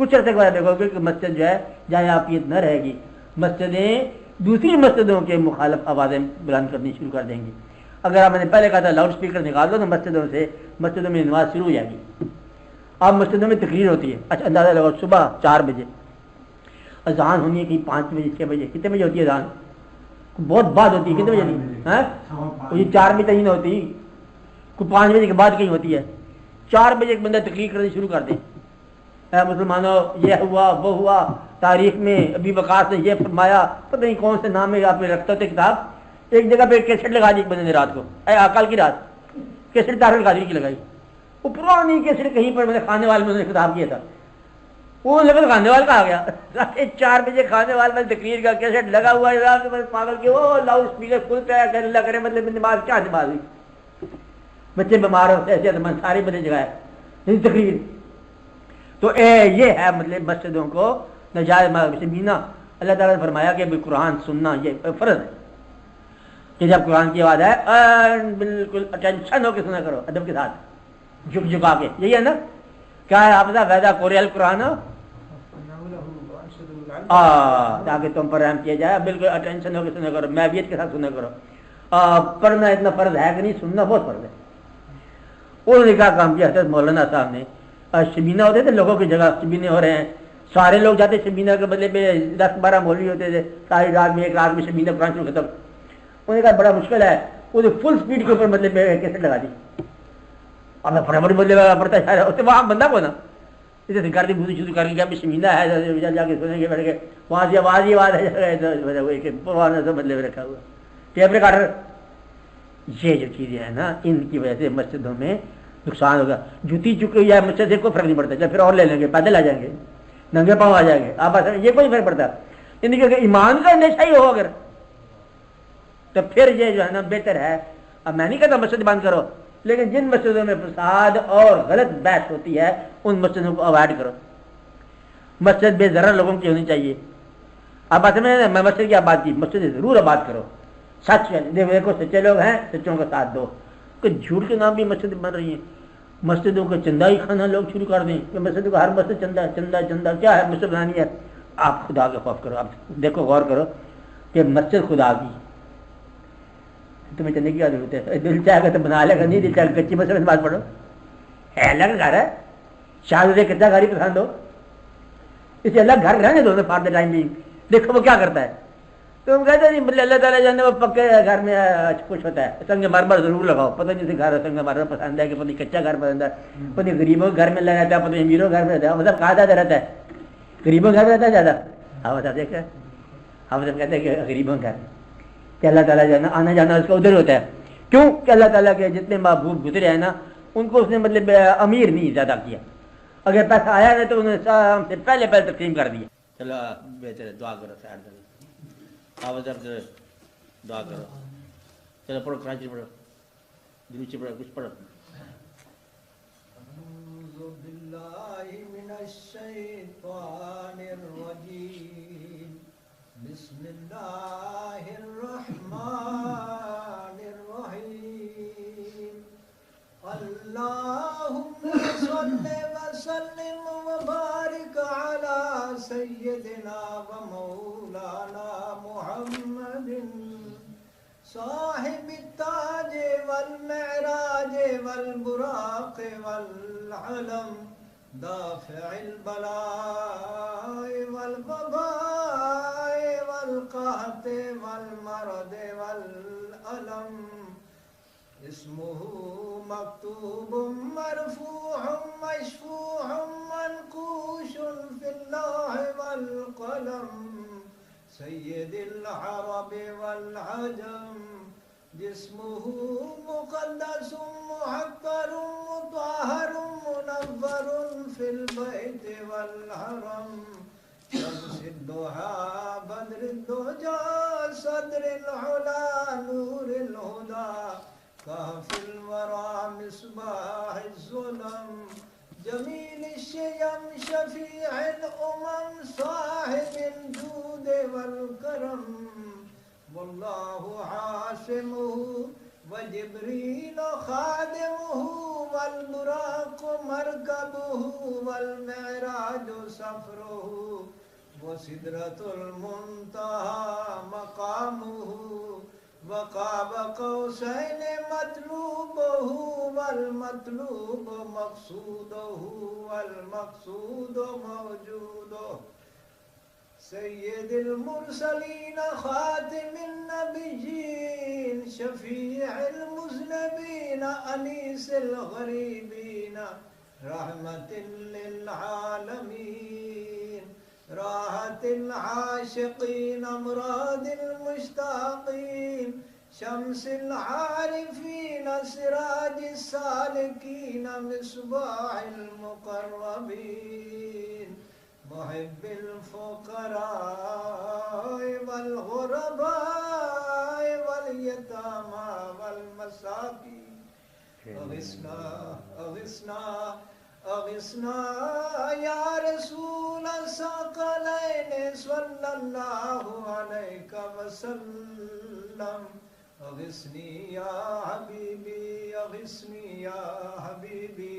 कुछ अर्से के बाद देखोगे कि मस्जिद जो है जहाँ आफियत न रहेगी, मस्जिदें दूसरी मस्जिदों के मुखालिफ आवाज़ें बुलंद करनी शुरू कर देंगी। अगर आपने पहले कहा था लाउड स्पीकर निकाल दो तो मस्जिदों में नमाज शुरू हो जाएगी। अब मस्जिदों में तकरीर होती है, अच्छा अंदाज़ा लगाओ, सुबह 4 बजे अजान होनी है, कहीं 5 बजे 6 बजे, कितने बजे होती है अजान? बहुत बाद होती है, कितने बजे नहीं? ये 4 बजे तक होती, कोई 5 बजे के बाद कहीं होती है। 4 बजे एक बंदा तकरीर करनी शुरू कर दे, मुसलमानों ये हुआ वो हुआ, तारीख में अभी वकास ने ये फरमाया, पता नहीं कौन से नाम में आपने रखते थे किताब, एक जगह पे कैसेट लगा दी एक बंदे ने रात को, कल की रात कैसेट तारुल कादरी की लगाई, वो पुरानी कैसेट कहीं पर मैंने खाने वाले में किताब किया था, वो लगा खाने वाले का आ गया 4 बजे खाने वाले में तकरीर का कैसेट लगा हुआ है, पागल के वो लाउड स्पीकर खुल पे अल्लाह करे, मतलब नमाज क्या नमाज हुई, बच्चे बीमार होते ऐसे सारी बंदे जगह तकरीर। तो ये है मतलब मस्जिदों को नजायज बीना। अल्लाह ताला ने फरमाया कि कुरान सुनना ये फर्ज है कि जब कुरान की आवाज़ है बिल्कुल अटेंशन होकर सुना करो, अदब के साथ झुक झुका के, यही है ना? क्या है आपदा वैदा कोरियल कुरान ताकि तुम पर रहम किया जाए, बिल्कुल अटेंशन होकर सुना करो, महवियत के साथ सुना करो। पढ़ना इतना फर्ज है कि नहीं, सुनना बहुत फर्ज है। उन्होंने क्या काम किया हज़रत मौलाना साहब ने, शबीना होते थे लोगों की जगह, शबीने हो रहे हैं, सारे लोग जाते शबीना के बदले में 10-12 मौलवी होते थे, सारी रात में एक रात में शबीना कुरान शुरू खत्म। उन्होंने कहा बड़ा मुश्किल है, उन्हें फुल स्पीड के ऊपर मतलब कैसे लगा दी, अब मैं फटाफट बदले लगा पड़ता है, उससे वहाँ बंदा को ना इसे घर की बुरी शुरू करके क्या शमीना है, जाके सुनेंगे बैठ के, वहाँ से आवाज़ ही आवाज़ है बदले में रखा हुआ टेप रिकॉर्डर। ये जो चीज़ें हैं ना, इनकी वजह से मस्जिदों में नुकसान होगा। जूती चुकी या मस्जिद से कोई फर्क नहीं पड़ता, फिर और ले लेंगे, पैदल आ जाएंगे, नंगे पाँव आ जाएंगे, आप ये कोई फर्क पड़ता। इनके अगर ईमान का नशा ही हो अगर, तो फिर ये जो है ना बेहतर है। अब मैं नहीं कहता मस्जिद बंद करो, लेकिन जिन मस्जिदों में फसाद और गलत बहस होती है उन मस्जिदों को अवॉइड करो। मस्जिद बेज़रा लोगों की होनी चाहिए। अब बात में मैं मस्जिद की बात की, मस्जिद जरूर आबाद करो, सच देखो सच्चे लोग हैं, सच्चों का साथ दो। कि झूठ के नाम भी मस्जिद बन रही है, मस्जिदों को चंदा ही खाना लोग शुरू कर दें कि मस्जिद को हर मस्जिद चंदा चंदा चंदा, क्या है मस्जिद बनानी है? आप खुदा का खौफ करो, आप देखो गौर करो कि मस्जिद खुदा की, तुम्हें चंदे की क्या जरूरत है? दिल चाहेगा तो बना लेगा, नहीं दिल चाहेगा कच्ची मस्जिद में बात पढ़ो, है अलग घर है, शायद उसे कच्चा घर ही पसंद हो, इसे अलग घर रहने दो फॉर द टाइम बीइंग, देखो वो क्या करता है। तो हम कहते नहीं मतलब अल्लाह ताला जाने वो पक्के घर में कुछ होता है, संग मरमर जरूर लगाओ, पता नहीं उसे घर संग मरमर पसंद है कि पता कच्चा घर पसंद है, पता गरीबों घर में रहता है, पता अमीरों घर में रहता है, मतलब कहा ज्यादा रहता है, गरीबों घर में रहता है ज्यादा। हाँ बता देख हम सब कहते हैं कि गरीबों घर कि अल्लाह ताला जाना आना जाना उसका उधर होता है। क्यों कि अल्लाह ताला के जितने महबूब गुजरे हैं ना, उनको उसने मतलब अमीर नहीं ज्यादा किया, अगर पैसा आया ना तो उन्होंने पहले तकसीम कर दिया। चलो बेहतर है, दुआ करो सैर आवाज़ दुआ करो, चलो पढ़ो कराची पढ़ो, दिलूची पढ़ो, कुछ पढ़ो। अल्लाहुम्मा सल्ली व सल्लिम व बारिक अला सय्यदिना व मौलाना मुहम्मदिन साहिब ताज वल मेराज वल बुराक वल अलम दाफिल बलाए वल वबाए वल कहत वल मरद वल अलम इस्मुहु मक्तूबुम मरफूउम मशफूउम मनकूशुन फिल लौह वल कलम सय्यदिल अरब वल अजम जिस्मुहु मुक़द्दसुम मुहक्करुम मुतहहरुम मुनव्वरुन फिल बैत वल हरम शम्सुद्दुहा बद्रुद्दुजा सदरुल उला नूरुल हुदा कहफिल वरा मिस्बाहुज़्ज़ुलम जमील शयम शफीउल उमम साहिबुल जूद वल करम वल्लाहु आसिमुहु व जिब्रील खादिमुहु व वल बुराक मरकबुहु वल मेराज सफरुहु व सिदरतुल मुंतहा मकामुहु व क़ाब क़ौसैन मतलूबुहु वल मतलूब मक़सूदुहु वल मक़सूद मौजूदुहु सय्यिदुल मुरसलीन ख़ातिमुन नबिय्यीन शफ़ीउल मुज़निबीन अनीसिल ग़रीबीन रहमतिल लिल आलमीन राहतिल आशिक़ीन मुरादिल मुश्ताक़ीन शम्सिल आरिफ़ीन सिराजिस सालिकीन मिस्बाहिल मुक़र्रबीन मुहिब्बिल फ़ुक़राए वल ग़ुरबाए वल यतामा वल मसाकीन अग़िस्ना अग़िस्ना अग़िस्ना या रसूल सक़लैन सल्लल्लाहु अलैहि वसल्लम अग़िस्नी या हबीबी अग़िस्नी या हबीबी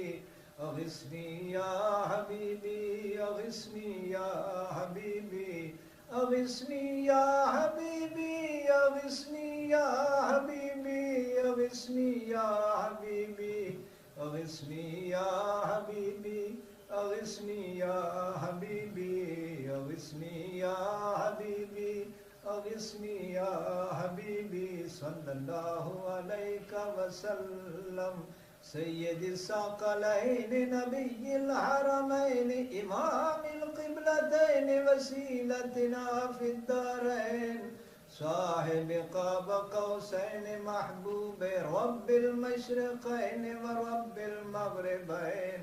अग़िस्नी या हबीबी अग़िस्नी या हबीबी अग़िस्नी या हबीबी अग़िस्नी या हबीबी अग़िस्नी या हबीबी अग़िस्नी या हबीबी अग़िस्नी या हबीबी अग़िस्नी या हबीबी अग़िस्नी या हबीबी सल्लल्लाहु अलैहि वसल्लम सय्यदिस सक़लैन नबिय्यिल हरमैन इमामिल क़िबलतैन वसीलतिना फिद दारैन साहिब क़ाब क़ौसैन महबूब रब्बिल मशरिक़ैन व रब्बिल मग़रिबैन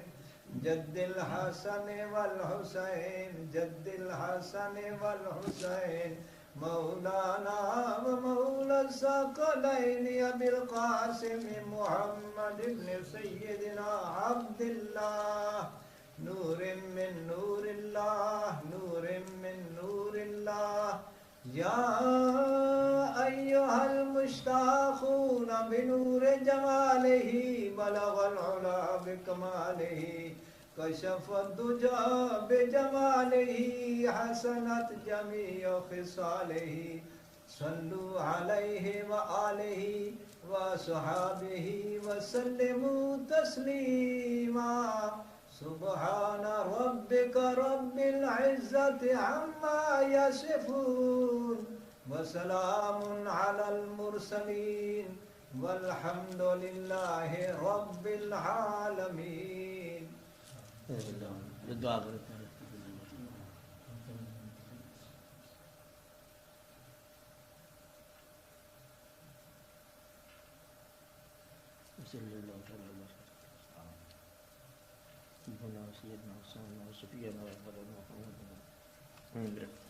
जद्दिल हसन वल हुसैन जद्दिल हसन वल हुसैन मौलाना व मौला सक़लैन अबिल क़ासिम मुहम्मद इब्न सय्यदिना अब्दुल्लाह नूरिन मिन नूरिल्लाह नूरिन मिन नूरिल्लाह या अय्युहल मुश्ताक़ून बिनूर जमालिही बलगल उला बिकमालिही कशफ़द दुजा बिजमालिही हसनत जमीअ ख़िसालिही सल्लु अलैहि व आलिहि व अस्हाबिहि व सल्लिमू तस्लीमा सुब्हान रब्बिका रब्बिल इज़्ज़ति अम्मा यसिफ़ून व सलामुन अलल मुरसलीन वल्हम्दुलिल्लाहि रब्बिल आलमीन। दुआ करते हैं। सल्लल्लाहु अलैहि वसल्लम